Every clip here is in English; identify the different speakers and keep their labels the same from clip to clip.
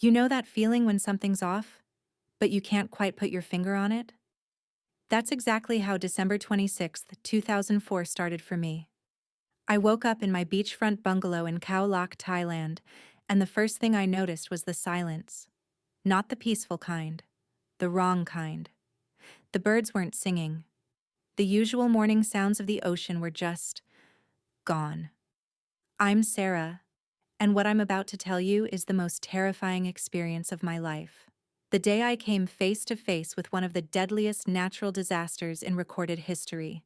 Speaker 1: You know that feeling when something's off, but you can't quite put your finger on it? That's exactly how December 26th, 2004 started for me. I woke up in my beachfront bungalow in Khao Lak, Thailand, and the first thing I noticed was the silence. Not the peaceful kind. The wrong kind. The birds weren't singing. The usual morning sounds of the ocean were just gone. I'm Sarah, and what I'm about to tell you is the most terrifying experience of my life. The day I came face to face with one of the deadliest natural disasters in recorded history.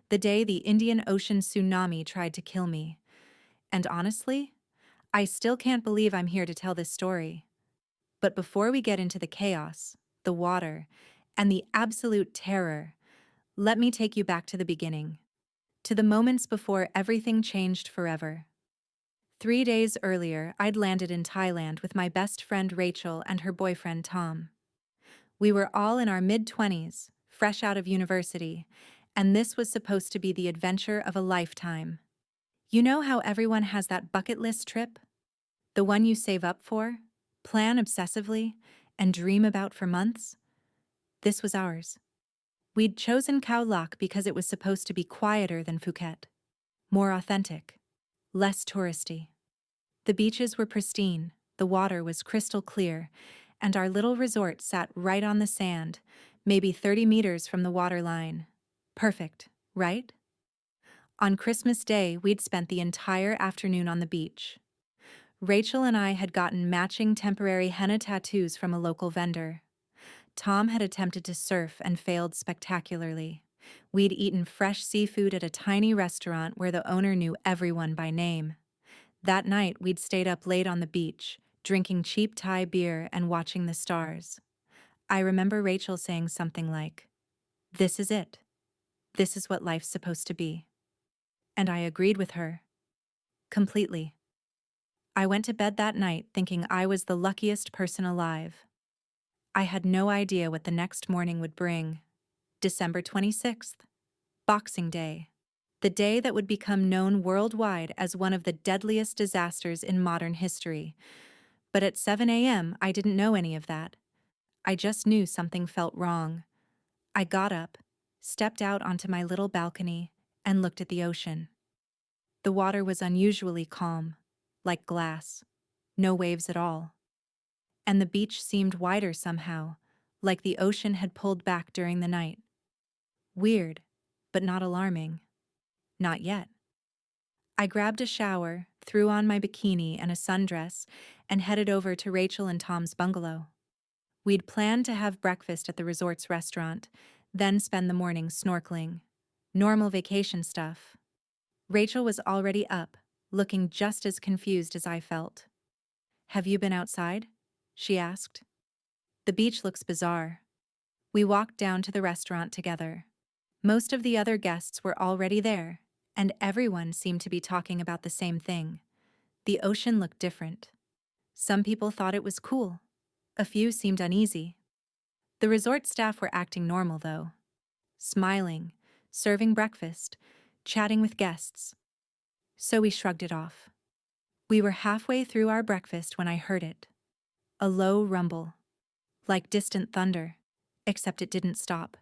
Speaker 1: The day the Indian Ocean Tsunami tried to kill me. And honestly, I still can't believe I'm here to tell this story. But before we get into the chaos, the water, and the absolute terror, let me take you back to the beginning. To the moments before everything changed forever. 3 days earlier, I'd landed in Thailand with my best friend Rachel and her boyfriend Tom. We were all in our mid-20s, fresh out of university, and this was supposed to be the adventure of a lifetime. You know how everyone has that bucket list trip? The one you save up for, plan obsessively, and dream about for months? This was ours. We'd chosen Khao Lak because it was supposed to be quieter than Phuket. More authentic. Less touristy. The beaches were pristine, the water was crystal clear, and our little resort sat right on the sand, maybe 30 meters from the waterline. Perfect, right? On Christmas Day, we'd spent the entire afternoon on the beach. Rachel and I had gotten matching temporary henna tattoos from a local vendor. Tom had attempted to surf and failed spectacularly. We'd eaten fresh seafood at a tiny restaurant where the owner knew everyone by name. That night, we'd stayed up late on the beach, drinking cheap Thai beer and watching the stars. I remember Rachel saying something like, "This is it. This is what life's supposed to be." And I agreed with her. Completely. I went to bed that night thinking I was the luckiest person alive. I had no idea what the next morning would bring. December 26th, Boxing Day. The day that would become known worldwide as one of the deadliest disasters in modern history. But at 7 a.m., I didn't know any of that. I just knew something felt wrong. I got up, stepped out onto my little balcony, and looked at the ocean. The water was unusually calm, like glass. No waves at all. And the beach seemed wider somehow, like the ocean had pulled back during the night. Weird, but not alarming. Not yet. I grabbed a shower, threw on my bikini and a sundress, and headed over to Rachel and Tom's bungalow. We'd planned to have breakfast at the resort's restaurant, then spend the morning snorkeling. Normal vacation stuff. Rachel was already up, looking just as confused as I felt. "Have you been outside?" she asked. "The beach looks bizarre." We walked down to the restaurant together. Most of the other guests were already there, and everyone seemed to be talking about the same thing. The ocean looked different. Some people thought it was cool. A few seemed uneasy. The resort staff were acting normal, though. Smiling, serving breakfast, chatting with guests. So we shrugged it off. We were halfway through our breakfast when I heard it. A low rumble. Like distant thunder, except it didn't stop.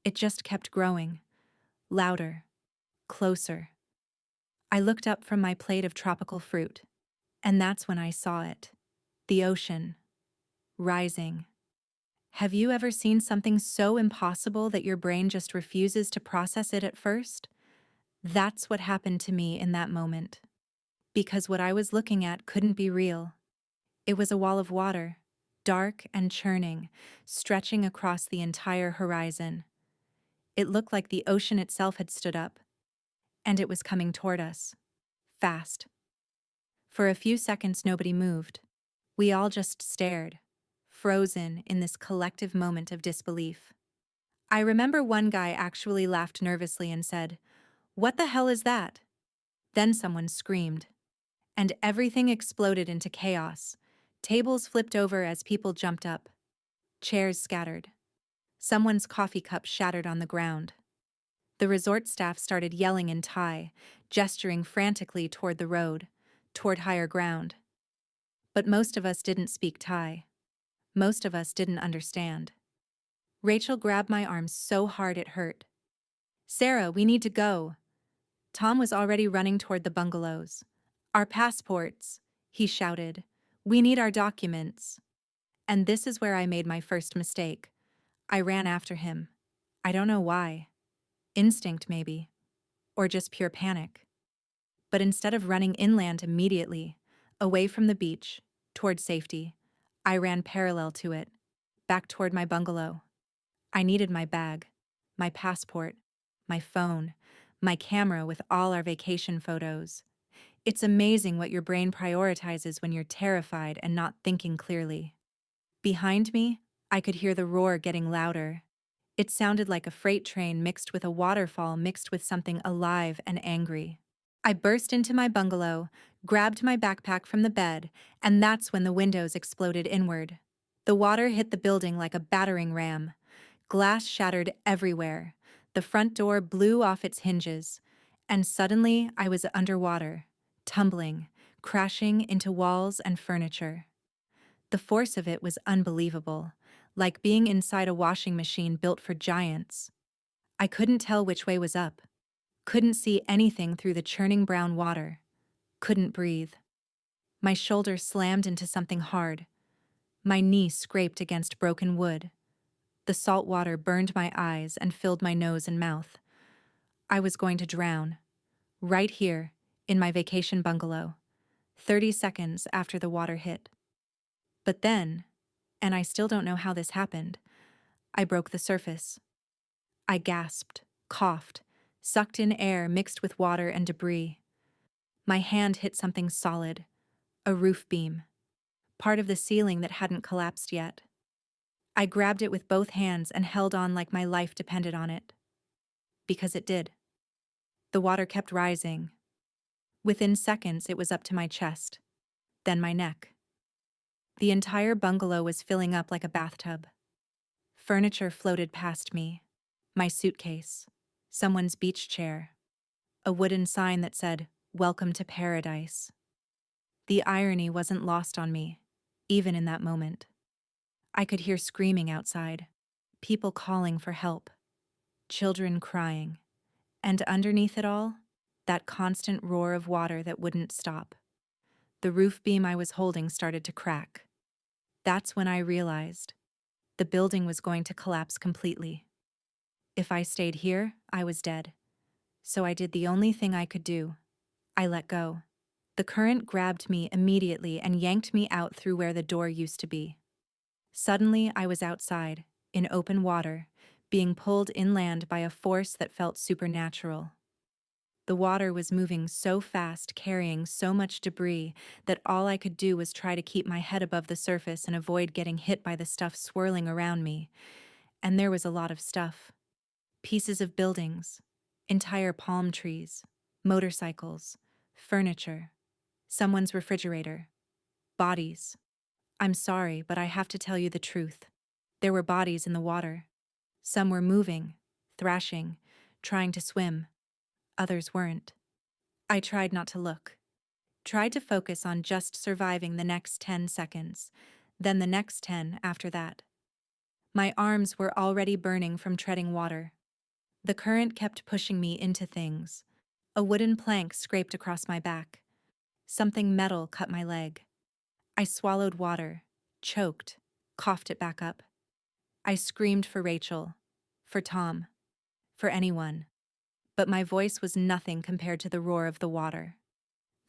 Speaker 1: It just kept growing. Louder. Closer. I looked up from my plate of tropical fruit, and that's when I saw it. The ocean. Rising. Have you ever seen something so impossible that your brain just refuses to process it at first? That's what happened to me in that moment. Because what I was looking at couldn't be real. It was a wall of water, dark and churning, stretching across the entire horizon. It looked like the ocean itself had stood up, and it was coming toward us. Fast. For a few seconds, nobody moved. We all just stared, frozen in this collective moment of disbelief. I remember one guy actually laughed nervously and said, "What the hell is that?" Then someone screamed, and everything exploded into chaos. Tables flipped over as people jumped up. Chairs scattered. Someone's coffee cup shattered on the ground. The resort staff started yelling in Thai, gesturing frantically toward the road, toward higher ground. But most of us didn't speak Thai. Most of us didn't understand. Rachel grabbed my arm so hard it hurt. Sarah, we need to go. Tom was already running toward the bungalows. Our passports, he shouted. We need our documents. And this is where I made my first mistake. I ran after him. I don't know why. Instinct, maybe. Or just pure panic. But instead of running inland immediately, away from the beach, toward safety, I ran parallel to it, back toward my bungalow. I needed my bag, my passport, my phone, my camera with all our vacation photos. It's amazing what your brain prioritizes when you're terrified and not thinking clearly. Behind me, I could hear the roar getting louder. It sounded like a freight train mixed with a waterfall mixed with something alive and angry. I burst into my bungalow, grabbed my backpack from the bed, and that's when the windows exploded inward. The water hit the building like a battering ram. Glass shattered everywhere. The front door blew off its hinges. And suddenly I was underwater, tumbling, crashing into walls and furniture. The force of it was unbelievable, like being inside a washing machine built for giants. I couldn't tell which way was up. Couldn't see anything through the churning brown water. Couldn't breathe. My shoulder slammed into something hard. My knee scraped against broken wood. The salt water burned my eyes and filled my nose and mouth. I was going to drown. Right here, in my vacation bungalow, 30 seconds after the water hit. But then, and I still don't know how this happened, I broke the surface. I gasped, coughed, sucked in air mixed with water and debris. My hand hit something solid, a roof beam, part of the ceiling that hadn't collapsed yet. I grabbed it with both hands and held on like my life depended on it. Because it did. The water kept rising. Within seconds, it was up to my chest, then my neck. The entire bungalow was filling up like a bathtub. Furniture floated past me. My suitcase, someone's beach chair, a wooden sign that said, "Welcome to Paradise." The irony wasn't lost on me, even in that moment. I could hear screaming outside, people calling for help, children crying, and underneath it all, that constant roar of water that wouldn't stop. The roof beam I was holding started to crack. That's when I realized the building was going to collapse completely. If I stayed here, I was dead. So I did the only thing I could do. I let go. The current grabbed me immediately and yanked me out through where the door used to be. Suddenly, I was outside, in open water, being pulled inland by a force that felt supernatural. The water was moving so fast, carrying so much debris, that all I could do was try to keep my head above the surface and avoid getting hit by the stuff swirling around me. And there was a lot of stuff. Pieces of buildings, entire palm trees, motorcycles, furniture, someone's refrigerator, bodies. I'm sorry, but I have to tell you the truth. There were bodies in the water. Some were moving, thrashing, trying to swim. Others weren't. I tried not to look. Tried to focus on just surviving the next 10 seconds, then the next 10 after that. My arms were already burning from treading water. The current kept pushing me into things. A wooden plank scraped across my back. Something metal cut my leg. I swallowed water, choked, coughed it back up. I screamed for Rachel, for Tom, for anyone. But my voice was nothing compared to the roar of the water.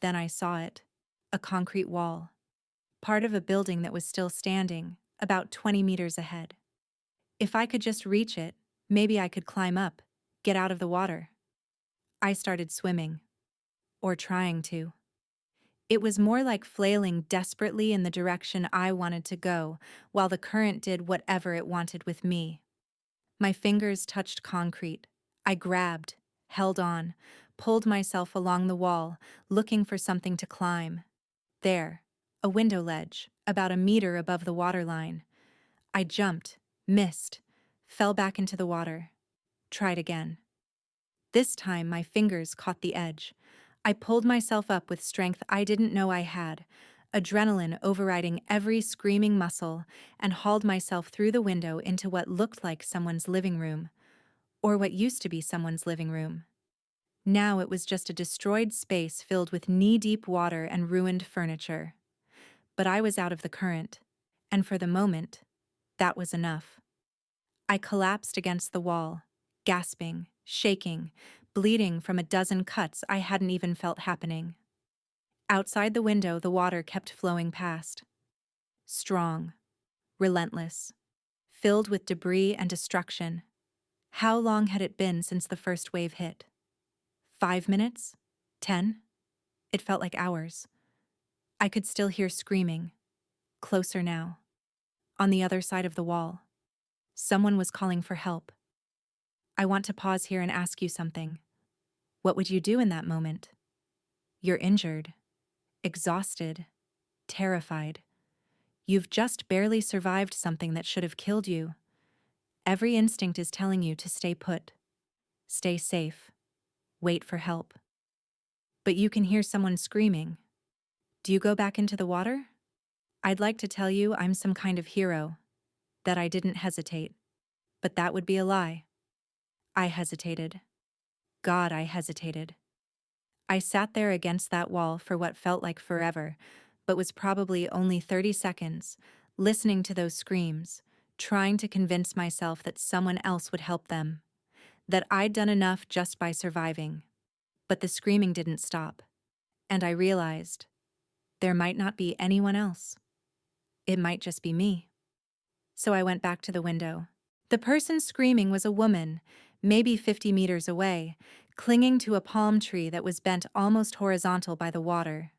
Speaker 1: Then I saw it, a concrete wall, part of a building that was still standing, about 20 meters ahead. If I could just reach it, maybe I could climb up, get out of the water. I started swimming, or trying to. It was more like flailing desperately in the direction I wanted to go, while the current did whatever it wanted with me. My fingers touched concrete. I grabbed, held on, pulled myself along the wall, looking for something to climb. There, a window ledge, about a meter above the waterline. I jumped, missed, fell back into the water. Tried again. This time my fingers caught the edge. I pulled myself up with strength I didn't know I had, adrenaline overriding every screaming muscle, and hauled myself through the window into what looked like someone's living room, or what used to be someone's living room. Now it was just a destroyed space filled with knee-deep water and ruined furniture. But I was out of the current, and for the moment, that was enough. I collapsed against the wall, gasping, shaking, bleeding from a dozen cuts I hadn't even felt happening. Outside the window, the water kept flowing past. Strong, relentless, filled with debris and destruction. How long had it been since the first wave hit? 5 minutes? 10? It felt like hours. I could still hear screaming. Closer now. On the other side of the wall. Someone was calling for help. I want to pause here and ask you something. What would you do in that moment? You're injured, exhausted, terrified. You've just barely survived something that should have killed you. Every instinct is telling you to stay put. Stay safe. Wait for help. But you can hear someone screaming. Do you go back into the water? I'd like to tell you I'm some kind of hero, that I didn't hesitate. But that would be a lie. I hesitated. God, I hesitated. I sat there against that wall for what felt like forever, but was probably only 30 seconds, listening to those screams, trying to convince myself that someone else would help them, that I'd done enough just by surviving. But the screaming didn't stop, and I realized there might not be anyone else. It might just be me. So I went back to the window. The person screaming was a woman, maybe 50 meters away, clinging to a palm tree that was bent almost horizontal by the water.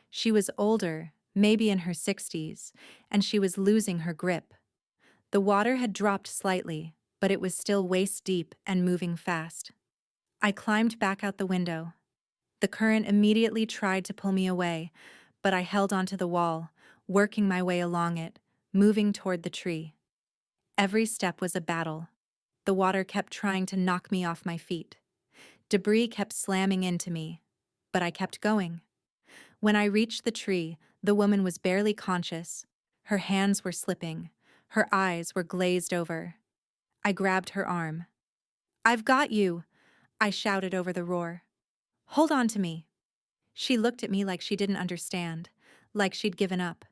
Speaker 1: She was older, maybe in her 60s, and she was losing her grip. The water had dropped slightly, but it was still waist deep and moving fast. I climbed back out the window. The current immediately tried to pull me away, but I held onto the wall, working my way along it, moving toward the tree. Every step was a battle. The water kept trying to knock me off my feet. Debris kept slamming into me, but I kept going. When I reached the tree, the woman was barely conscious. Her hands were slipping. Her eyes were glazed over. I grabbed her arm. "I've got you!" I shouted over the roar. "Hold on to me." She looked at me like she didn't understand, like she'd given up.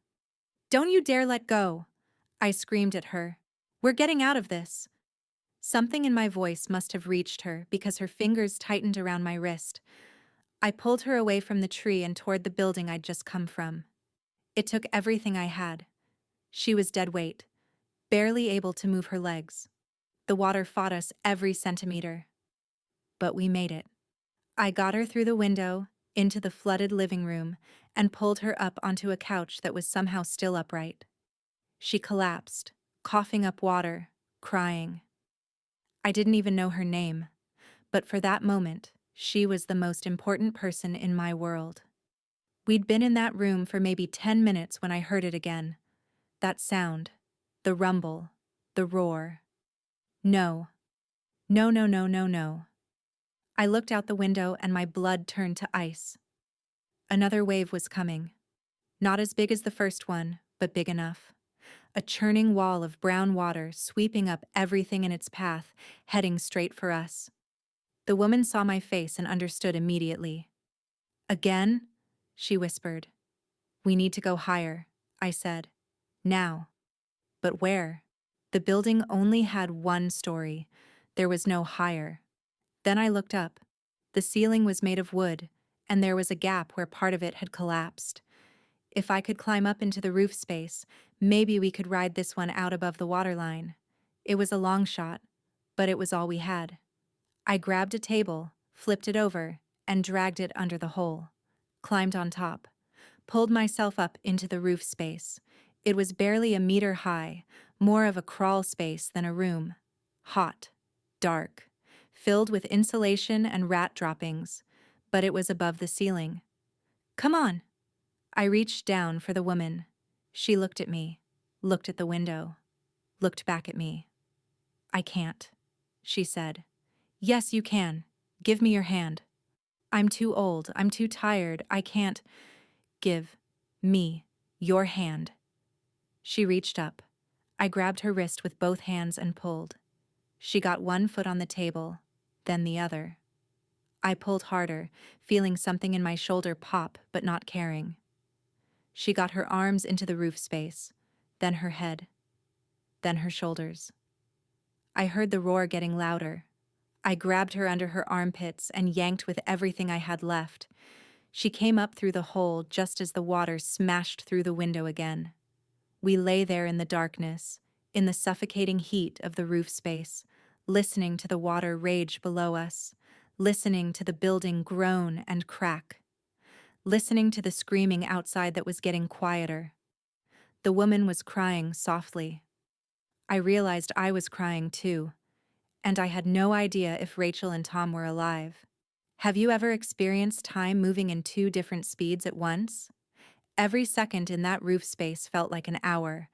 Speaker 1: "Don't you dare let go!" I screamed at her. "We're getting out of this." Something in my voice must have reached her because her fingers tightened around my wrist. I pulled her away from the tree and toward the building I'd just come from. It took everything I had. She was dead weight, barely able to move her legs. The water fought us every centimeter. But we made it. I got her through the window, into the flooded living room, and pulled her up onto a couch that was somehow still upright. She collapsed, coughing up water, crying. I didn't even know her name, but for that moment, she was the most important person in my world. We'd been in that room for maybe 10 minutes when I heard it again. That sound, the rumble, the roar. No. No, no, no, no, no. I looked out the window and my blood turned to ice. Another wave was coming. Not as big as the first one, but big enough. A churning wall of brown water sweeping up everything in its path, heading straight for us. The woman saw my face and understood immediately. "Again?" she whispered. "We need to go higher," I said. "Now." But where? The building only had one story. There was no higher. Then I looked up. The ceiling was made of wood, and there was a gap where part of it had collapsed. If I could climb up into the roof space, maybe we could ride this one out above the waterline. It was a long shot, but it was all we had. I grabbed a table, flipped it over, and dragged it under the hole. Climbed on top. Pulled myself up into the roof space. It was barely a meter high, more of a crawl space than a room. Hot. Dark. Filled with insulation and rat droppings, but it was above the ceiling. "Come on." I reached down for the woman. She looked at me, looked at the window, looked back at me. "I can't," she said. "Yes, you can. Give me your hand." "I'm too old. I'm too tired. I can't." "Give me Your hand. She reached up. I grabbed her wrist with both hands and pulled. She got one foot on the table, then the other. I pulled harder, feeling something in my shoulder pop but not caring. She got her arms into the roof space, then her head, then her shoulders. I heard the roar getting louder. I grabbed her under her armpits and yanked with everything I had left. She came up through the hole just as the water smashed through the window again. We lay there in the darkness, in the suffocating heat of the roof space, listening to the water rage below us, listening to the building groan and crack, listening to the screaming outside that was getting quieter. The woman was crying softly. I realized I was crying too, and I had no idea if Rachel and Tom were alive. Have you ever experienced time moving in two different speeds at once? Every second in that roof space felt like an hour,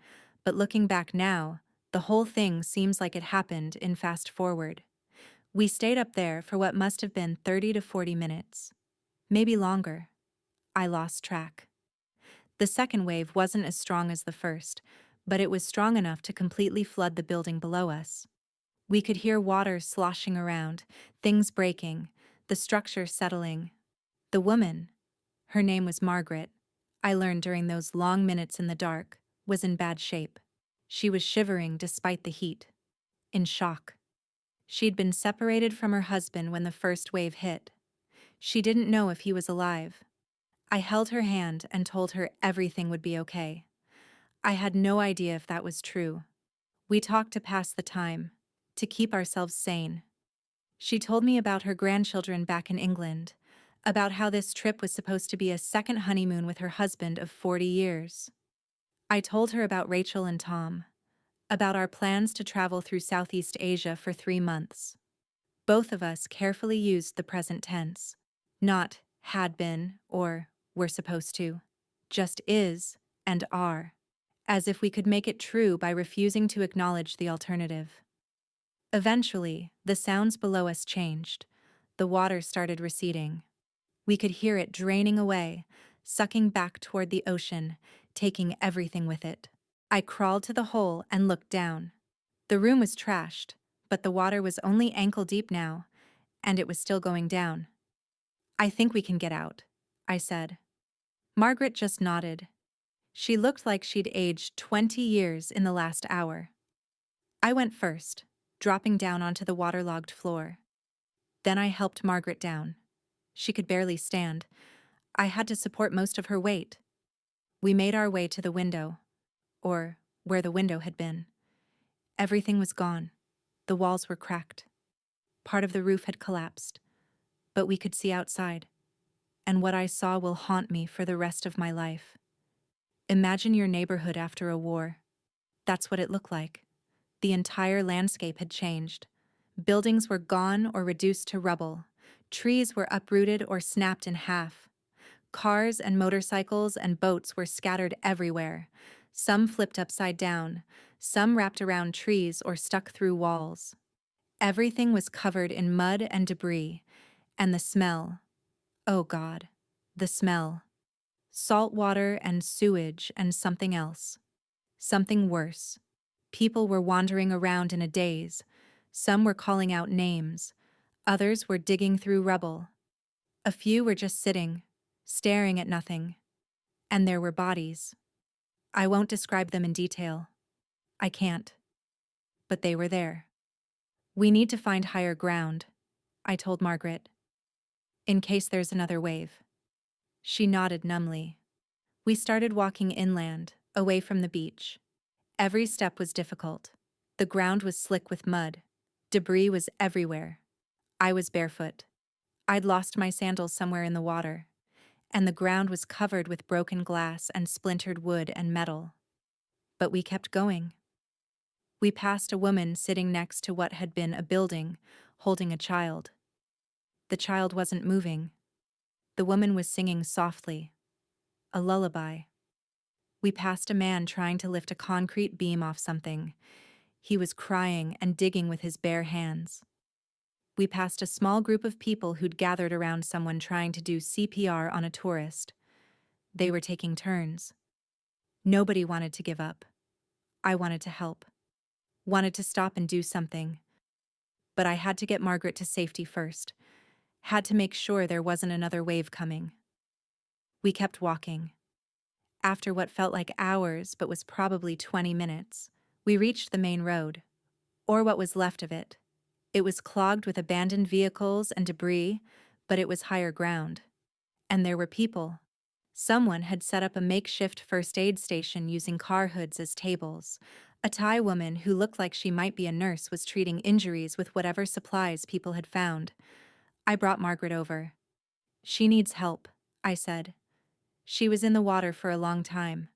Speaker 1: but looking back now, the whole thing seems like it happened in fast forward. We stayed up there for what must have been 30 to 40 minutes. Maybe longer. I lost track. The second wave wasn't as strong as the first, but it was strong enough to completely flood the building below us. We could hear water sloshing around, things breaking, the structure settling. The woman, her name was Margaret, I learned during those long minutes in the dark, was in bad shape. She was shivering despite the heat. In shock. She'd been separated from her husband when the first wave hit. She didn't know if he was alive. I held her hand and told her everything would be okay. I had no idea if that was true. We talked to pass the time, to keep ourselves sane. She told me about her grandchildren back in England, about how this trip was supposed to be a second honeymoon with her husband of 40 years. I told her about Rachel and Tom, about our plans to travel through Southeast Asia for 3 months. Both of us carefully used the present tense, not had been or were supposed to, just is and are, as if we could make it true by refusing to acknowledge the alternative. Eventually, the sounds below us changed. The water started receding. We could hear it draining away, sucking back toward the ocean, taking everything with it. I crawled to the hole and looked down. The room was trashed, but the water was only ankle deep now, and it was still going down. I think we can get out, I said. Margaret just nodded. She looked like she'd aged 20 years in the last hour. I went first, dropping down onto the waterlogged floor. Then I helped Margaret down. She could barely stand. I had to support most of her weight. We made our way to the window, or where the window had been. Everything was gone. The walls were cracked. Part of the roof had collapsed, but we could see outside, and what I saw will haunt me for the rest of my life. Imagine your neighborhood after a war. That's what it looked like. The entire landscape had changed. Buildings were gone or reduced to rubble. Trees were uprooted or snapped in half. Cars and motorcycles and boats were scattered everywhere. Some flipped upside down, some wrapped around trees or stuck through walls. Everything was covered in mud and debris, and the smell. Oh God, the smell. Salt water and sewage and something else. Something worse. People were wandering around in a daze. Some were calling out names. Others were digging through rubble. A few were just sitting, staring at nothing. And there were bodies. I won't describe them in detail. I can't. But they were there. We need to find higher ground, I told Margaret. In case there's another wave. She nodded numbly. We started walking inland, away from the beach. Every step was difficult. The ground was slick with mud. Debris was everywhere. I was barefoot. I'd lost my sandals somewhere in the water, and the ground was covered with broken glass and splintered wood and metal. But we kept going. We passed a woman sitting next to what had been a building, holding a child. The child wasn't moving. The woman was singing softly, a lullaby. We passed a man trying to lift a concrete beam off something. He was crying and digging with his bare hands. We passed a small group of people who'd gathered around someone trying to do CPR on a tourist. They were taking turns. Nobody wanted to give up. I wanted to help, wanted to stop and do something. But I had to get Margaret to safety first, had to make sure there wasn't another wave coming. We kept walking. After what felt like hours but was probably 20 minutes, we reached the main road, or what was left of it. It was clogged with abandoned vehicles and debris, but it was higher ground. And there were people. Someone had set up a makeshift first aid station using car hoods as tables. A Thai woman who looked like she might be a nurse was treating injuries with whatever supplies people had found. I brought Margaret over. "She needs help," I said. She was in the water for a long time.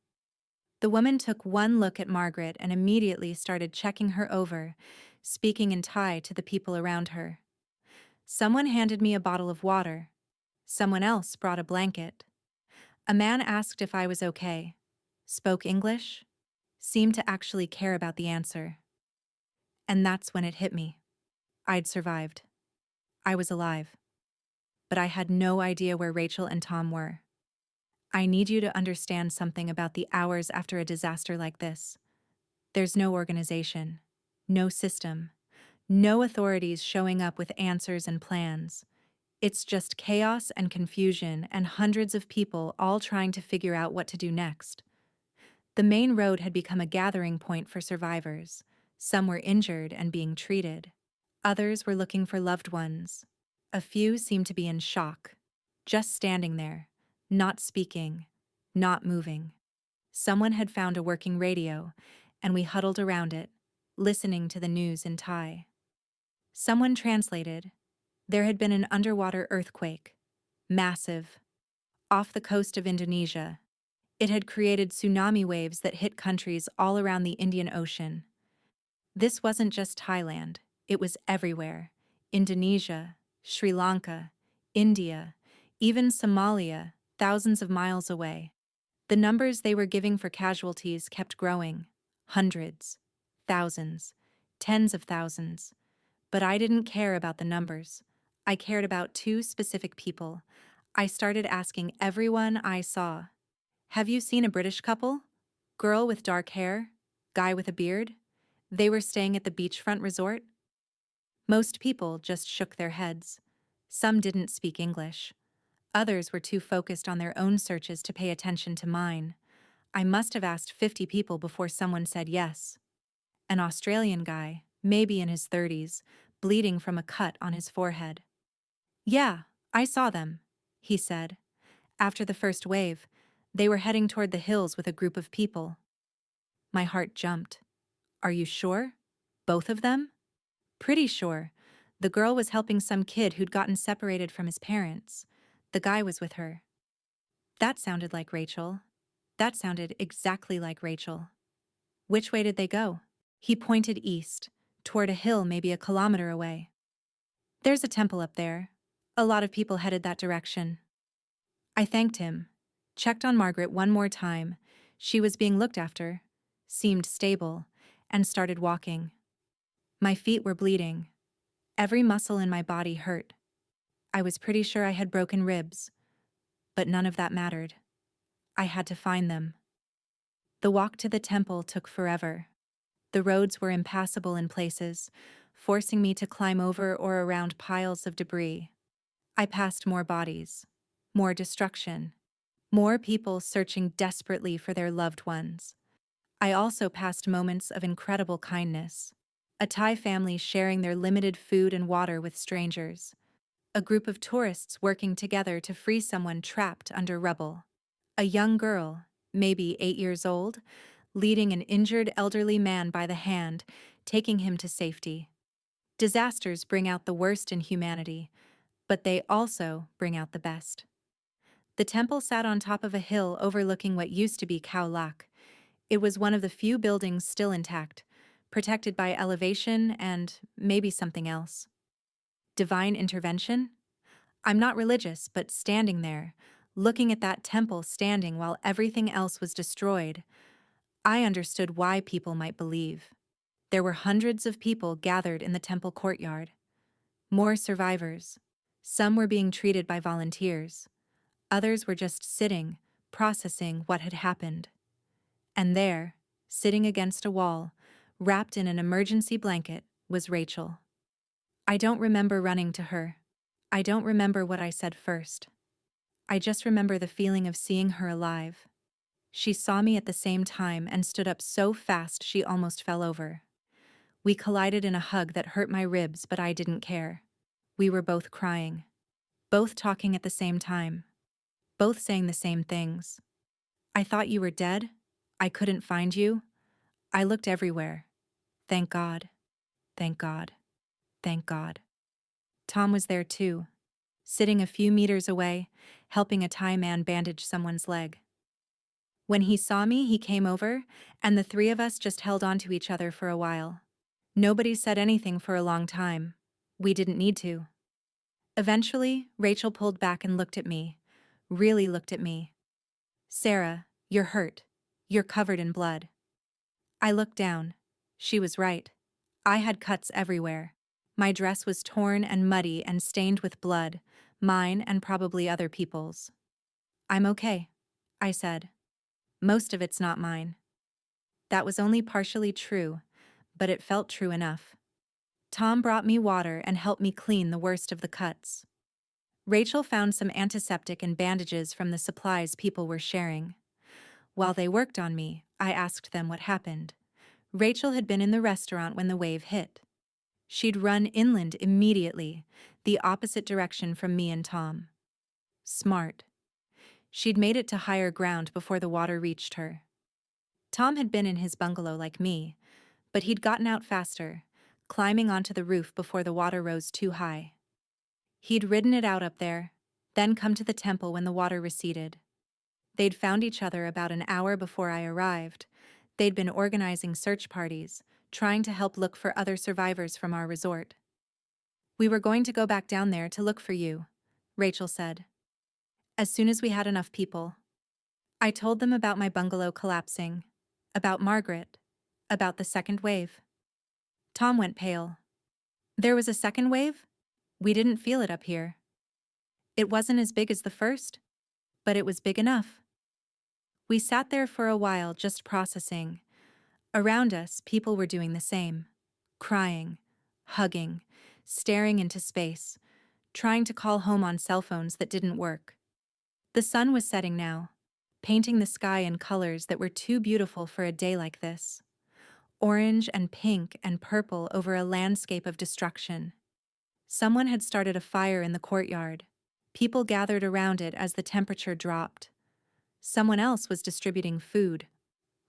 Speaker 1: The woman took one look at Margaret and immediately started checking her over, speaking in Thai to the people around her. Someone handed me a bottle of water. Someone else brought a blanket. A man asked if I was okay. Spoke English. Seemed to actually care about the answer. And that's when it hit me. I'd survived. I was alive. But I had no idea where Rachel and Tom were. I need you to understand something about the hours after a disaster like this. There's no organization, no system, no authorities showing up with answers and plans. It's just chaos and confusion and hundreds of people all trying to figure out what to do next. The main road had become a gathering point for survivors. Some were injured and being treated. Others were looking for loved ones. A few seemed to be in shock, just standing there, not speaking, not moving. Someone had found a working radio, and we huddled around it, listening to the news in Thai. Someone translated. There had been an underwater earthquake, massive, off the coast of Indonesia. It had created tsunami waves that hit countries all around the Indian Ocean. This wasn't just Thailand, it was everywhere. Indonesia, Sri Lanka, India, even Somalia, thousands of miles away. The numbers they were giving for casualties kept growing. Hundreds, thousands, tens of thousands. But I didn't care about the numbers. I cared about two specific people. I started asking everyone I saw. "Have you seen a British couple? Girl with dark hair? Guy with a beard? They were staying at the beachfront resort?" Most people just shook their heads. Some didn't speak English. Others were too focused on their own searches to pay attention to mine. I must have asked 50 people before someone said yes. An Australian guy, maybe in his 30s, bleeding from a cut on his forehead. "Yeah, I saw them," he said. After the first wave, they were heading toward the hills with a group of people. My heart jumped. "Are you sure? Both of them?" "Pretty sure. The girl was helping some kid who'd gotten separated from his parents. The guy was with her." That sounded like Rachel. That sounded exactly like Rachel. "Which way did they go?" He pointed east, toward a hill maybe a kilometer away. "There's a temple up there. A lot of people headed that direction." I thanked him, checked on Margaret one more time. She was being looked after, seemed stable, and started walking. My feet were bleeding. Every muscle in my body hurt. I was pretty sure I had broken ribs, but none of that mattered. I had to find them. The walk to the temple took forever. The roads were impassable in places, forcing me to climb over or around piles of debris. I passed more bodies, more destruction, more people searching desperately for their loved ones. I also passed moments of incredible kindness. A Thai family sharing their limited food and water with strangers. A group of tourists working together to free someone trapped under rubble. A young girl, maybe 8 years old, leading an injured elderly man by the hand, taking him to safety. Disasters bring out the worst in humanity, but they also bring out the best. The temple sat on top of a hill overlooking what used to be Khao Lak. It was one of the few buildings still intact, protected by elevation and maybe something else. Divine intervention? I'm not religious, but standing there, looking at that temple standing while everything else was destroyed, I understood why people might believe. There were hundreds of people gathered in the temple courtyard. More survivors. Some were being treated by volunteers. Others were just sitting, processing what had happened. And there, sitting against a wall, wrapped in an emergency blanket, was Rachel. I don't remember running to her. I don't remember what I said first. I just remember the feeling of seeing her alive. She saw me at the same time and stood up so fast she almost fell over. We collided in a hug that hurt my ribs, but I didn't care. We were both crying. Both talking at the same time. Both saying the same things. I thought you were dead. I couldn't find you. I looked everywhere. Thank God. Thank God. Thank God. Tom was there too, sitting a few meters away, helping a Thai man bandage someone's leg. When he saw me, he came over, and the three of us just held on to each other for a while. Nobody said anything for a long time. We didn't need to. Eventually, Rachel pulled back and looked at me. Really looked at me. "Sarah, you're hurt. You're covered in blood." I looked down. She was right. I had cuts everywhere. My dress was torn and muddy and stained with blood, mine and probably other people's. "I'm okay," I said. "Most of it's not mine." That was only partially true, but it felt true enough. Tom brought me water and helped me clean the worst of the cuts. Rachel found some antiseptic and bandages from the supplies people were sharing. While they worked on me, I asked them what happened. Rachel had been in the restaurant when the wave hit. She'd run inland immediately, the opposite direction from me and Tom. Smart. She'd made it to higher ground before the water reached her. Tom had been in his bungalow like me, but he'd gotten out faster, climbing onto the roof before the water rose too high. He'd ridden it out up there, then come to the temple when the water receded. They'd found each other about an hour before I arrived. They'd been organizing search parties, trying to help look for other survivors from our resort. "We were going to go back down there to look for you," Rachel said. "As soon as we had enough people." I told them about my bungalow collapsing, about Margaret, about the second wave. Tom went pale. "There was a second wave? We didn't feel it up here." "It wasn't as big as the first, but it was big enough." We sat there for a while just processing. Around us, people were doing the same. Crying, hugging, staring into space, trying to call home on cell phones that didn't work. The sun was setting now, painting the sky in colors that were too beautiful for a day like this. Orange and pink and purple over a landscape of destruction. Someone had started a fire in the courtyard. People gathered around it as the temperature dropped. Someone else was distributing food,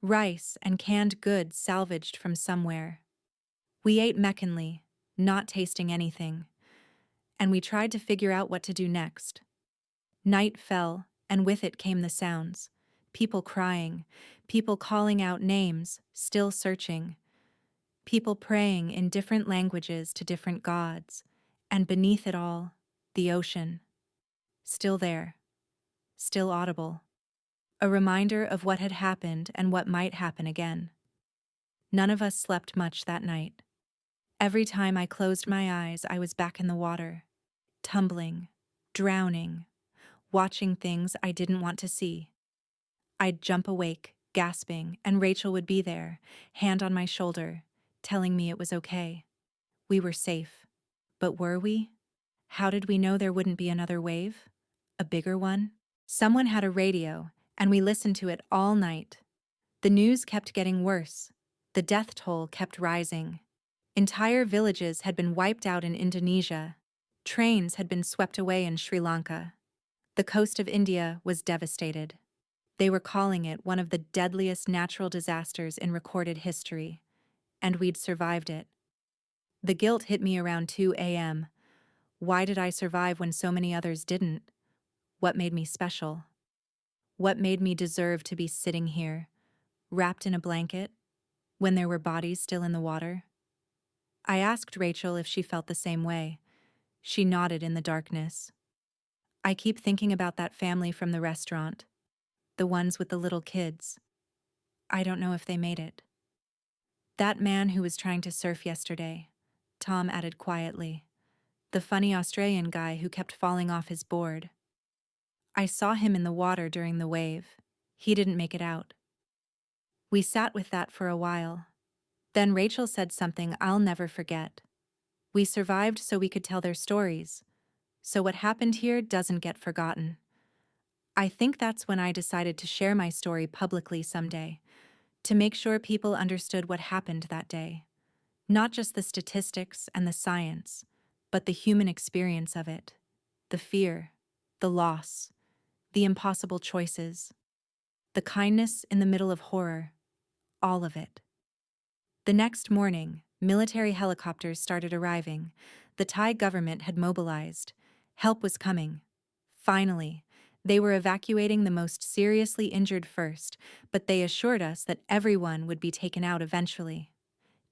Speaker 1: rice and canned goods salvaged from somewhere. We ate mechanly, not tasting anything, and we tried to figure out what to do next. Night fell, and with it came the sounds. People crying, people calling out names, still searching. People praying in different languages to different gods, and beneath it all, the ocean. Still there, still audible. A reminder of what had happened and what might happen again. None of us slept much that night. Every time I closed my eyes, I was back in the water, tumbling, drowning, watching things I didn't want to see. I'd jump awake, gasping, and Rachel would be there, hand on my shoulder, telling me it was okay. We were safe. But were we? How did we know there wouldn't be another wave? A bigger one? Someone had a radio, and we listened to it all night. The news kept getting worse. The death toll kept rising. Entire villages had been wiped out in Indonesia. Trains had been swept away in Sri Lanka. The coast of India was devastated. They were calling it one of the deadliest natural disasters in recorded history, and we'd survived it. The guilt hit me around 2 a.m. Why did I survive when so many others didn't? What made me special? What made me deserve to be sitting here, wrapped in a blanket, when there were bodies still in the water? I asked Rachel if she felt the same way. She nodded in the darkness. "I keep thinking about that family from the restaurant, the ones with the little kids. I don't know if they made it." "That man who was trying to surf yesterday," Tom added quietly. "The funny Australian guy who kept falling off his board. I saw him in the water during the wave. He didn't make it out." We sat with that for a while. Then Rachel said something I'll never forget. We survived so we could tell their stories. So what happened here doesn't get forgotten. I think that's when I decided to share my story publicly someday, to make sure people understood what happened that day. Not just the statistics and the science, but the human experience of it. The fear, the loss, the impossible choices, the kindness in the middle of horror, all of it. The next morning, military helicopters started arriving. The Thai government had mobilized. Help was coming. Finally, they were evacuating the most seriously injured first, but they assured us that everyone would be taken out eventually.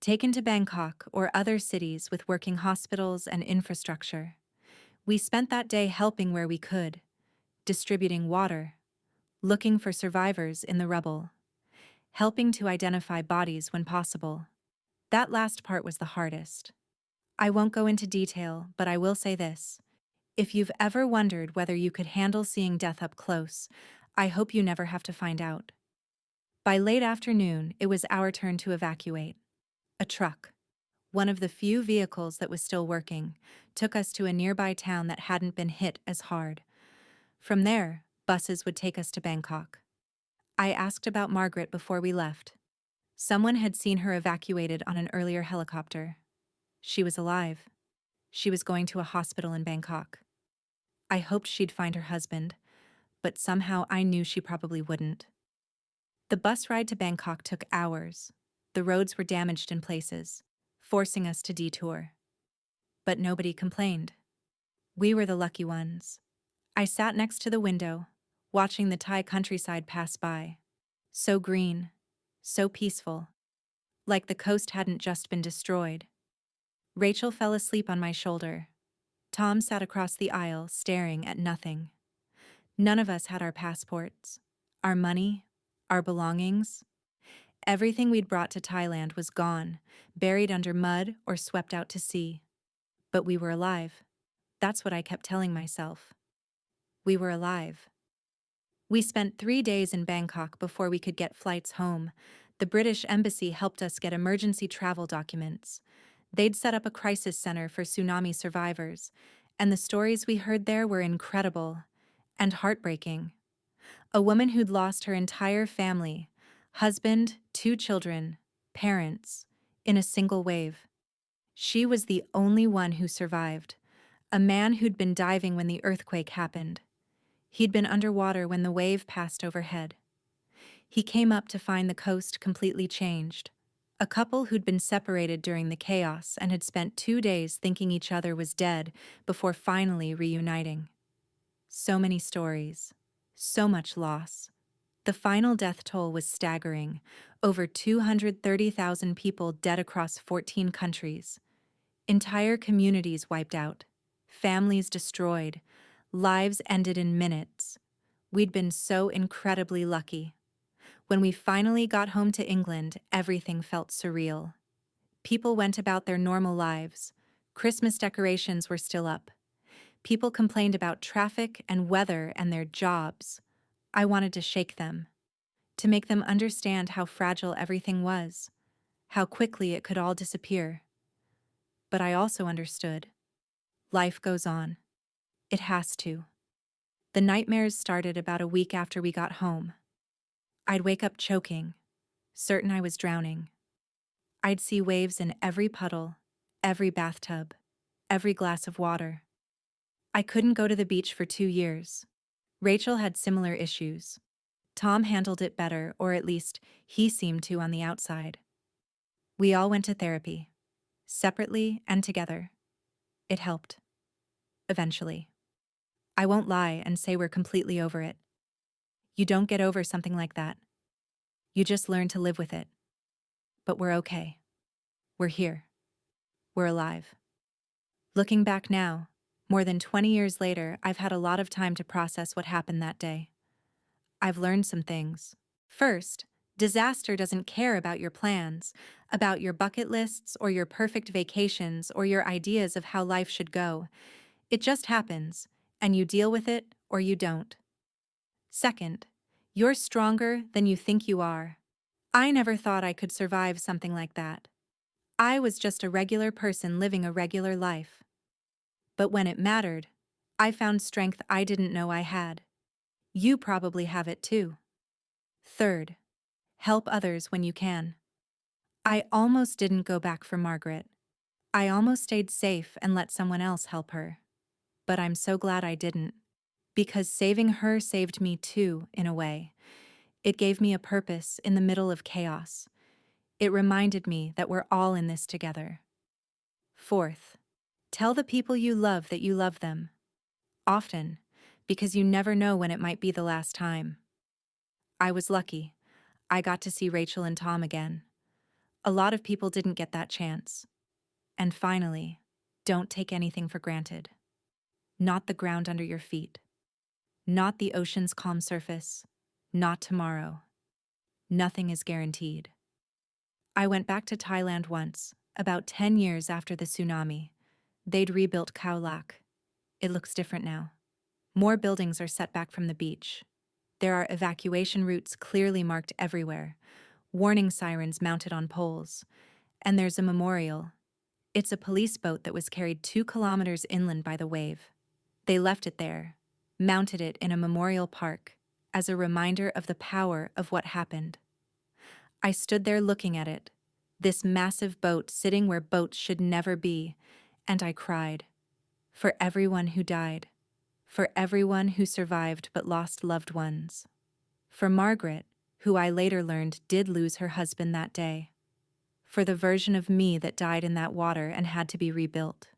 Speaker 1: Taken to Bangkok or other cities with working hospitals and infrastructure. We spent that day helping where we could, distributing water, looking for survivors in the rubble, helping to identify bodies when possible. That last part was the hardest. I won't go into detail, but I will say this. If you've ever wondered whether you could handle seeing death up close, I hope you never have to find out. By late afternoon, it was our turn to evacuate. A truck, one of the few vehicles that was still working, took us to a nearby town that hadn't been hit as hard. From there, buses would take us to Bangkok. I asked about Margaret before we left. Someone had seen her evacuated on an earlier helicopter. She was alive. She was going to a hospital in Bangkok. I hoped she'd find her husband, but somehow I knew she probably wouldn't. The bus ride to Bangkok took hours. The roads were damaged in places, forcing us to detour. But nobody complained. We were the lucky ones. I sat next to the window, watching the Thai countryside pass by. So green, so peaceful, like the coast hadn't just been destroyed. Rachel fell asleep on my shoulder. Tom sat across the aisle, staring at nothing. None of us had our passports, our money, our belongings. Everything we'd brought to Thailand was gone, buried under mud or swept out to sea. But we were alive. That's what I kept telling myself. We were alive. We spent 3 days in Bangkok before we could get flights home. The British Embassy helped us get emergency travel documents. They'd set up a crisis center for tsunami survivors, and the stories we heard there were incredible and heartbreaking. A woman who'd lost her entire family, husband, 2 children, parents, in a single wave. She was the only one who survived, a man who'd been diving when the earthquake happened. He'd been underwater when the wave passed overhead. He came up to find the coast completely changed. A couple who'd been separated during the chaos and had spent 2 days thinking each other was dead before finally reuniting. So many stories, so much loss. The final death toll was staggering, over 230,000 people dead across 14 countries. Entire communities wiped out, families destroyed, lives ended in minutes. We'd been so incredibly lucky. When we finally got home to England, everything felt surreal. People went about their normal lives. Christmas decorations were still up. People complained about traffic and weather and their jobs. I wanted to shake them, to make them understand how fragile everything was, how quickly it could all disappear. But I also understood. Life goes on. It has to. The nightmares started about a week after we got home. I'd wake up choking, certain I was drowning. I'd see waves in every puddle, every bathtub, every glass of water. I couldn't go to the beach for 2 years. Rachel had similar issues. Tom handled it better, or at least he seemed to on the outside. We all went to therapy, separately and together. It helped. Eventually. I won't lie and say we're completely over it. You don't get over something like that. You just learn to live with it. But we're okay. We're here. We're alive. Looking back now, more than 20 years later, I've had a lot of time to process what happened that day. I've learned some things. First, disaster doesn't care about your plans, about your bucket lists or your perfect vacations or your ideas of how life should go. It just happens, and you deal with it or you don't. Second, you're stronger than you think you are. I never thought I could survive something like that. I was just a regular person living a regular life. But when it mattered, I found strength I didn't know I had. You probably have it too. Third, help others when you can. I almost didn't go back for Margaret. I almost stayed safe and let someone else help her. But I'm so glad I didn't. Because saving her saved me too, in a way. It gave me a purpose in the middle of chaos. It reminded me that we're all in this together. Fourth, tell the people you love that you love them. Often, because you never know when it might be the last time. I was lucky. I got to see Rachel and Tom again. A lot of people didn't get that chance. And finally, don't take anything for granted. Not the ground under your feet. Not the ocean's calm surface. Not tomorrow. Nothing is guaranteed. I went back to Thailand once, about 10 years after the tsunami. They'd rebuilt Khao Lak. It looks different now. More buildings are set back from the beach. There are evacuation routes clearly marked everywhere, warning sirens mounted on poles. And there's a memorial. It's a police boat that was carried 2 kilometers inland by the wave. They left it there, mounted it in a memorial park, as a reminder of the power of what happened. I stood there looking at it, this massive boat sitting where boats should never be, and I cried. For everyone who died. For everyone who survived but lost loved ones. For Margaret, who I later learned did lose her husband that day. For the version of me that died in that water and had to be rebuilt.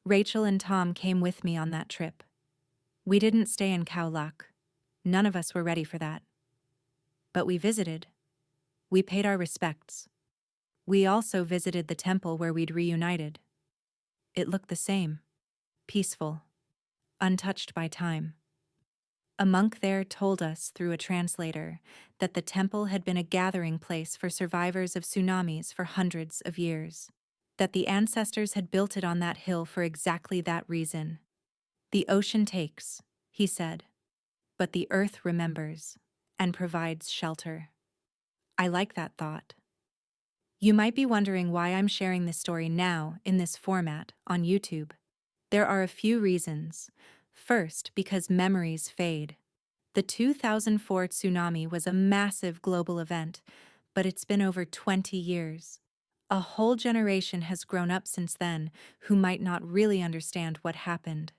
Speaker 1: Rachel and Tom came with me on that trip. We didn't stay in Khao Lak. None of us were ready for that. But we visited. We paid our respects. We also visited the temple where we'd reunited. It looked the same. Peaceful. Untouched by time. A monk there told us through a translator that the temple had been a gathering place for survivors of tsunamis for hundreds of years. That the ancestors had built it on that hill for exactly that reason. The ocean takes, he said, but the earth remembers and provides shelter. I like that thought. You might be wondering why I'm sharing this story now in this format on YouTube. There are a few reasons. First, because memories fade. The 2004 tsunami was a massive global event, but it's been over 20 years. A whole generation has grown up since then who might not really understand what happened.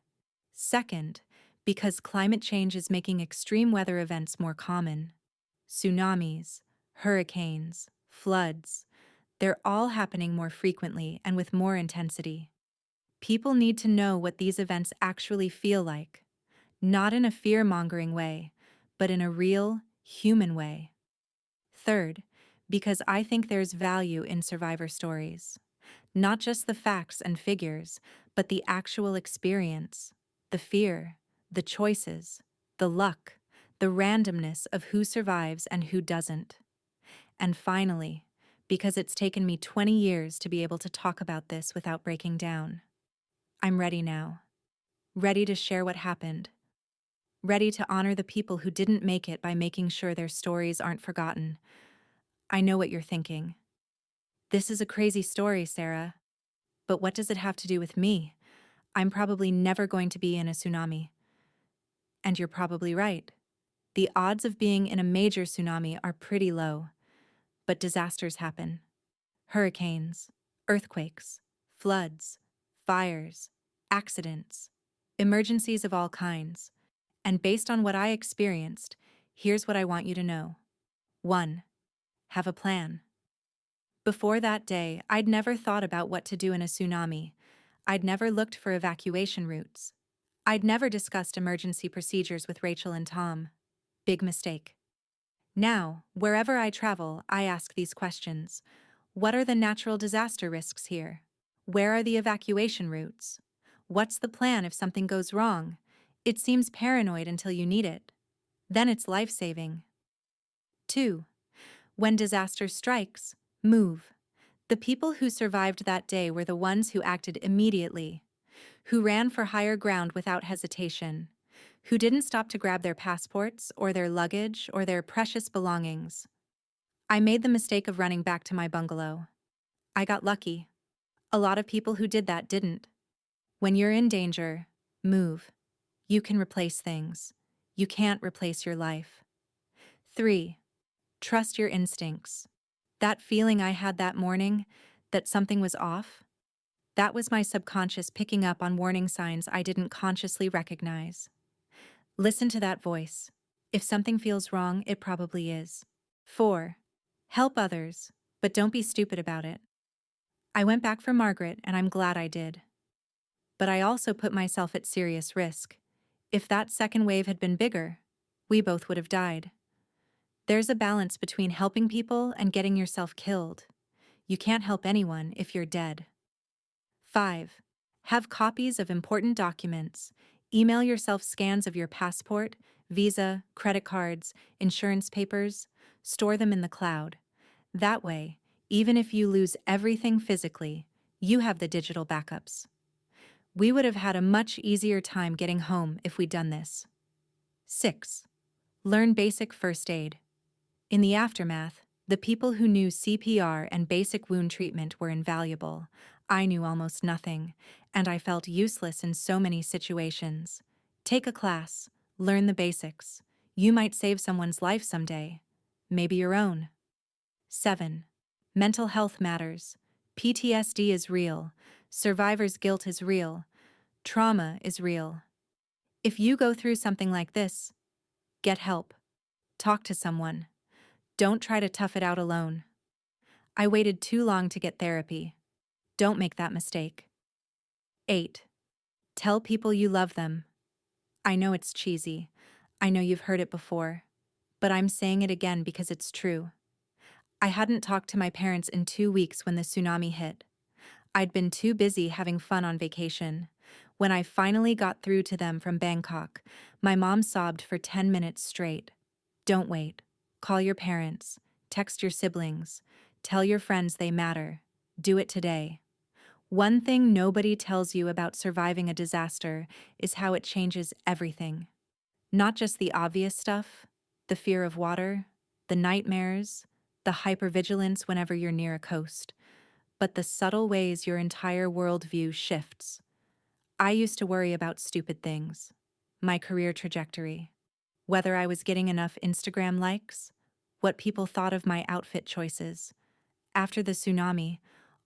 Speaker 1: Second, because climate change is making extreme weather events more common. Tsunamis, hurricanes, floods, they're all happening more frequently and with more intensity. People need to know what these events actually feel like, not in a fear-mongering way, but in a real, human way. Third, because I think there's value in survivor stories. Not just the facts and figures, but the actual experience, the fear, the choices, the luck, the randomness of who survives and who doesn't. And finally, because it's taken me 20 years to be able to talk about this without breaking down. I'm ready now. Ready to share what happened. Ready to honor the people who didn't make it by making sure their stories aren't forgotten. I know what you're thinking. This is a crazy story, Sarah. But what does it have to do with me? I'm probably never going to be in a tsunami. And you're probably right. The odds of being in a major tsunami are pretty low. But disasters happen. Hurricanes, earthquakes, floods, fires, accidents, emergencies of all kinds. And based on what I experienced, here's what I want you to know. 1. Have a plan. Before that day, I'd never thought about what to do in a tsunami. I'd never looked for evacuation routes. I'd never discussed emergency procedures with Rachel and Tom. Big mistake. Now, wherever I travel, I ask these questions. What are the natural disaster risks here? Where are the evacuation routes? What's the plan if something goes wrong? It seems paranoid until you need it. Then it's life-saving. 2. When disaster strikes, move. The people who survived that day were the ones who acted immediately, who ran for higher ground without hesitation, who didn't stop to grab their passports or their luggage or their precious belongings. I made the mistake of running back to my bungalow. I got lucky. A lot of people who did that didn't. When you're in danger, move. You can replace things. You can't replace your life. 3. Trust your instincts. That feeling I had that morning, that something was off, that was my subconscious picking up on warning signs I didn't consciously recognize. Listen to that voice. If something feels wrong, it probably is. 4. Help others, but don't be stupid about it. I went back for Margaret, and I'm glad I did. But I also put myself at serious risk. If that second wave had been bigger, we both would have died. There's a balance between helping people and getting yourself killed. You can't help anyone if you're dead. 5. Have copies of important documents. Email yourself scans of your passport, visa, credit cards, insurance papers. Store them in the cloud. That way, even if you lose everything physically, you have the digital backups. We would have had a much easier time getting home if we'd done this. 6. Learn basic first aid. In the aftermath, the people who knew CPR and basic wound treatment were invaluable. I knew almost nothing, and I felt useless in so many situations. Take a class, learn the basics. You might save someone's life someday, maybe your own. 7. Mental health matters. PTSD is real. Survivor's guilt is real. Trauma is real. If you go through something like this, get help. Talk to someone. Don't try to tough it out alone. I waited too long to get therapy. Don't make that mistake. 8. Tell people you love them. I know it's cheesy. I know you've heard it before. But I'm saying it again because it's true. I hadn't talked to my parents in 2 weeks when the tsunami hit. I'd been too busy having fun on vacation. When I finally got through to them from Bangkok, my mom sobbed for 10 minutes straight. Don't wait. Call your parents. Text your siblings. Tell your friends they matter. Do it today. One thing nobody tells you about surviving a disaster is how it changes everything. Not just the obvious stuff, the fear of water, the nightmares, the hypervigilance whenever you're near a coast, but the subtle ways your entire worldview shifts. I used to worry about stupid things. My career trajectory. Whether I was getting enough Instagram likes, what people thought of my outfit choices. After the tsunami,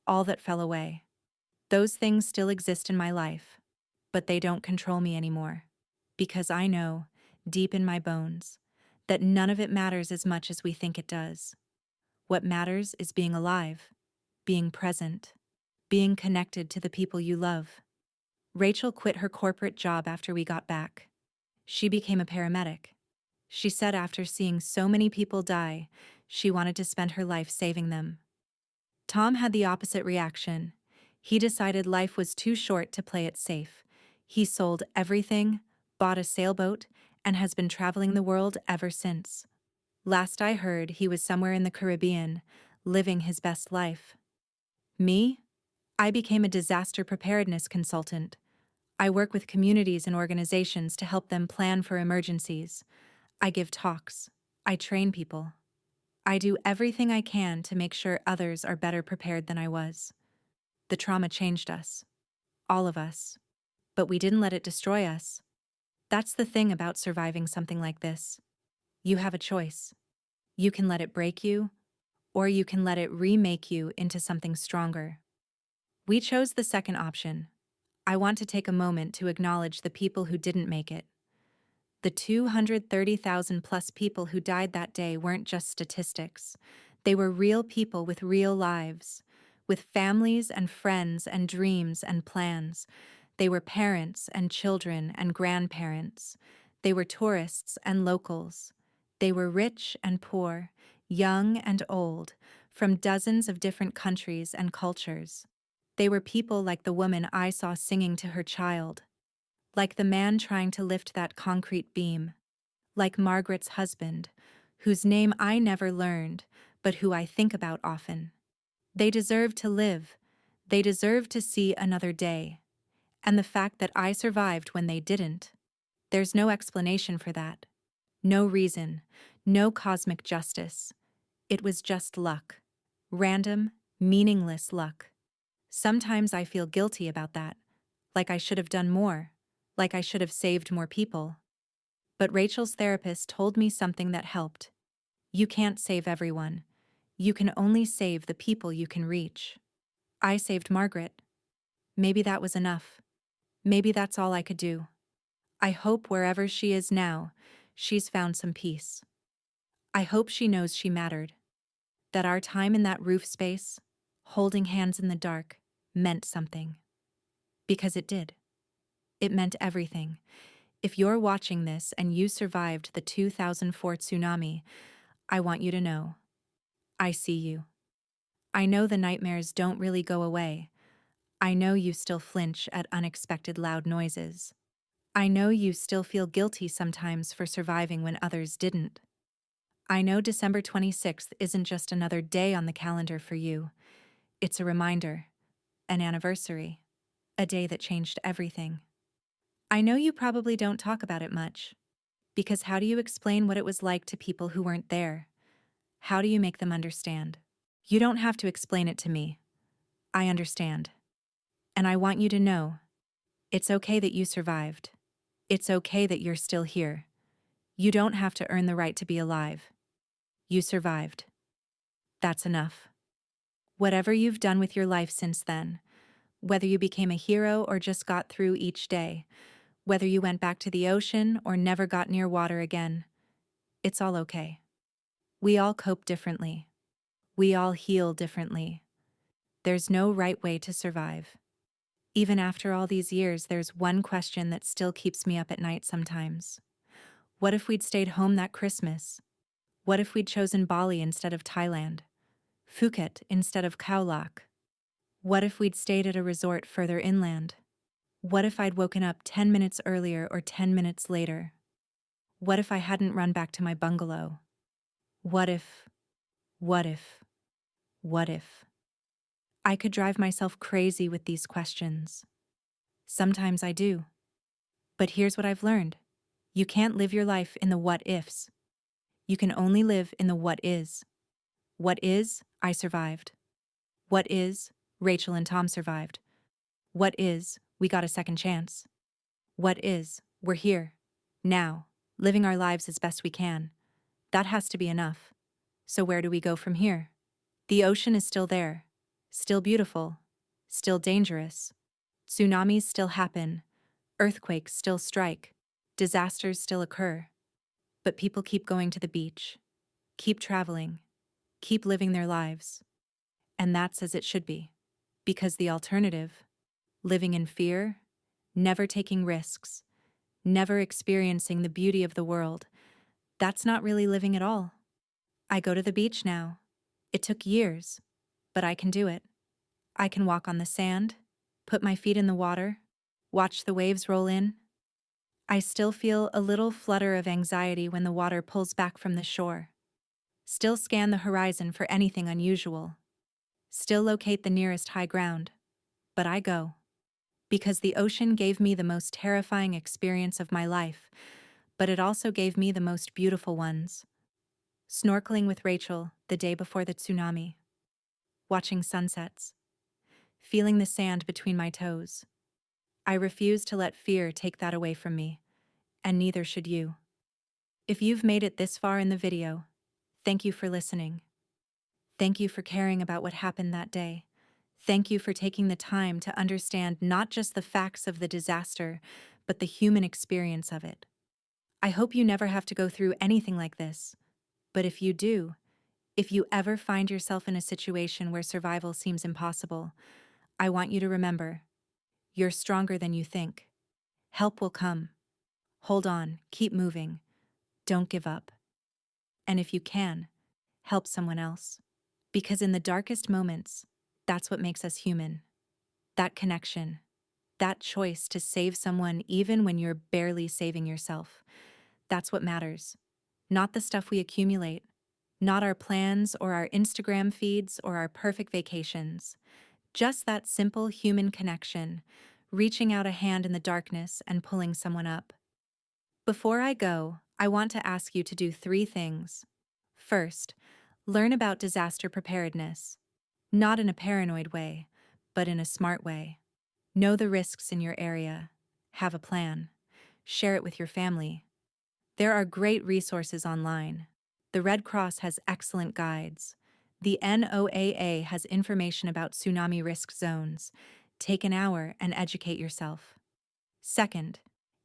Speaker 1: all that fell away. Those things still exist in my life, but they don't control me anymore. Because I know, deep in my bones, that none of it matters as much as we think it does. What matters is being alive, being present, being connected to the people you love. Rachel quit her corporate job after we got back. She became a paramedic. She said after seeing so many people die, she wanted to spend her life saving them. Tom had the opposite reaction. He decided life was too short to play it safe. He sold everything, bought a sailboat, and has been traveling the world ever since. Last I heard, he was somewhere in the Caribbean, living his best life. Me? I became a disaster preparedness consultant. I work with communities and organizations to help them plan for emergencies. I give talks. I train people. I do everything I can to make sure others are better prepared than I was. The trauma changed us. All of us. But we didn't let it destroy us. That's the thing about surviving something like this. You have a choice. You can let it break you, or you can let it remake you into something stronger. We chose the second option. I want to take a moment to acknowledge the people who didn't make it. The 230,000 plus people who died that day weren't just statistics. They were real people with real lives, with families and friends and dreams and plans. They were parents and children and grandparents. They were tourists and locals. They were rich and poor, young and old, from dozens of different countries and cultures. They were people like the woman I saw singing to her child, like the man trying to lift that concrete beam, like Margaret's husband, whose name I never learned, but who I think about often. They deserved to live. They deserved to see another day. And the fact that I survived when they didn't, there's no explanation for that. No reason, no cosmic justice. It was just luck. Random, meaningless luck. Sometimes I feel guilty about that, like I should have done more, like I should have saved more people. But Rachel's therapist told me something that helped. You can't save everyone. You can only save the people you can reach. I saved Margaret. Maybe that was enough. Maybe that's all I could do. I hope wherever she is now, she's found some peace. I hope she knows she mattered. That our time in that roof space, holding hands in the dark, meant something. Because it did. It meant everything. If you're watching this and you survived the 2004 tsunami, I want you to know. I see you. I know the nightmares don't really go away. I know you still flinch at unexpected loud noises. I know you still feel guilty sometimes for surviving when others didn't. I know December 26th isn't just another day on the calendar for you. It's a reminder, an anniversary, a day that changed everything. I know you probably don't talk about it much, because how do you explain what it was like to people who weren't there? How do you make them understand? You don't have to explain it to me. I understand. And I want you to know, it's okay that you survived. It's okay that you're still here. You don't have to earn the right to be alive. You survived. That's enough. Whatever you've done with your life since then, whether you became a hero or just got through each day, whether you went back to the ocean or never got near water again, it's all okay. We all cope differently. We all heal differently. There's no right way to survive. Even after all these years, there's one question that still keeps me up at night sometimes. What if we'd stayed home that Christmas? What if we'd chosen Bali instead of Thailand? Phuket instead of Khao Lak? What if we'd stayed at a resort further inland? What if I'd woken up 10 minutes earlier or 10 minutes later? What if I hadn't run back to my bungalow? What if, what if, what if? I could drive myself crazy with these questions. Sometimes I do. But here's what I've learned. You can't live your life in the what ifs. You can only live in the what is. What is, I survived. What is, Rachel and Tom survived. What is, we got a second chance. What is, we're here, now, living our lives as best we can. That has to be enough. So where do we go from here? The ocean is still there, still beautiful, still dangerous. Tsunamis still happen, earthquakes still strike, disasters still occur. But people keep going to the beach, keep traveling, keep living their lives. And that's as it should be. Because the alternative, living in fear, never taking risks, never experiencing the beauty of the world, that's not really living at all. I go to the beach now. It took years, but I can do it. I can walk on the sand, put my feet in the water, watch the waves roll in. I still feel a little flutter of anxiety when the water pulls back from the shore. Still scan the horizon for anything unusual. Still locate the nearest high ground. But I go. Because the ocean gave me the most terrifying experience of my life, but it also gave me the most beautiful ones. Snorkeling with Rachel the day before the tsunami. Watching sunsets. Feeling the sand between my toes. I refuse to let fear take that away from me, and neither should you. If you've made it this far in the video, thank you for listening. Thank you for caring about what happened that day. Thank you for taking the time to understand not just the facts of the disaster, but the human experience of it. I hope you never have to go through anything like this. But if you do, if you ever find yourself in a situation where survival seems impossible, I want you to remember, you're stronger than you think. Help will come. Hold on, keep moving. Don't give up. And if you can, help someone else. Because in the darkest moments, that's what makes us human. That connection, that choice to save someone even when you're barely saving yourself. That's what matters. Not the stuff we accumulate, not our plans or our Instagram feeds or our perfect vacations. Just that simple human connection, reaching out a hand in the darkness and pulling someone up. Before I go, I want to ask you to do 3 things. First, Learn about disaster preparedness. Not in a paranoid way, but in a smart way. Know the risks in your area. Have a plan. Share it with your family. There are great resources online. The Red Cross has excellent guides. The NOAA has information about tsunami risk zones. Take an hour and educate yourself. Second,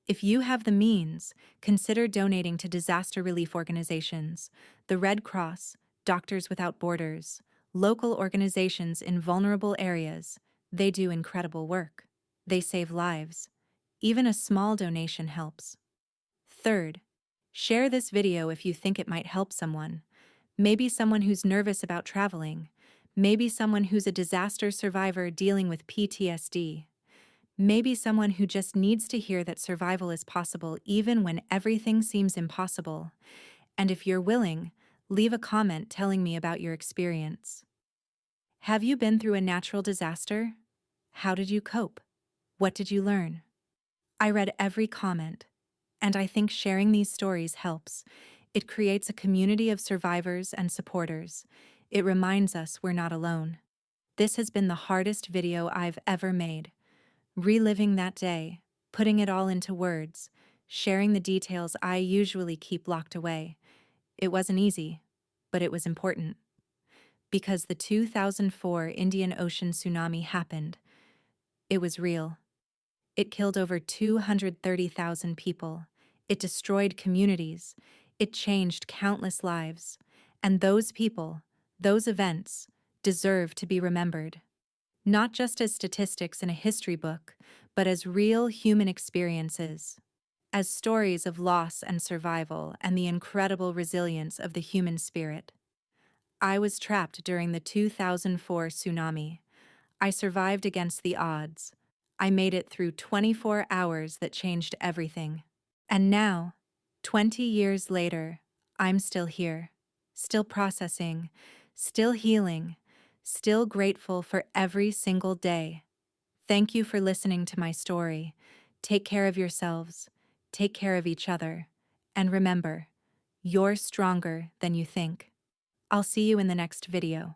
Speaker 1: if you have the means, consider donating to disaster relief organizations, the Red Cross, Doctors Without Borders, local organizations in vulnerable areas. They do incredible work. They save lives. Even a small donation helps. Third, share this video if you think it might help someone. Maybe someone who's nervous about traveling. Maybe someone who's a disaster survivor dealing with PTSD. Maybe someone who just needs to hear that survival is possible even when everything seems impossible. And if you're willing, leave a comment telling me about your experience. Have you been through a natural disaster? How did you cope? What did you learn? I read every comment, and I think sharing these stories helps. It creates a community of survivors and supporters. It reminds us we're not alone. This has been the hardest video I've ever made. Reliving that day, putting it all into words, sharing the details I usually keep locked away. It wasn't easy, but it was important. Because the 2004 Indian Ocean Tsunami happened. It was real. It killed over 230,000 people. It destroyed communities. It changed countless lives. And those people, those events, deserve to be remembered. Not just as statistics in a history book, but as real human experiences. As stories of loss and survival and the incredible resilience of the human spirit. I was trapped during the 2004 tsunami. I survived against the odds. I made it through 24 hours that changed everything. And now, 20 years later, I'm still here, still processing, still healing, still grateful for every single day. Thank you for listening to my story. Take care of yourselves, take care of each other, and remember, you're stronger than you think. I'll see you in the next video.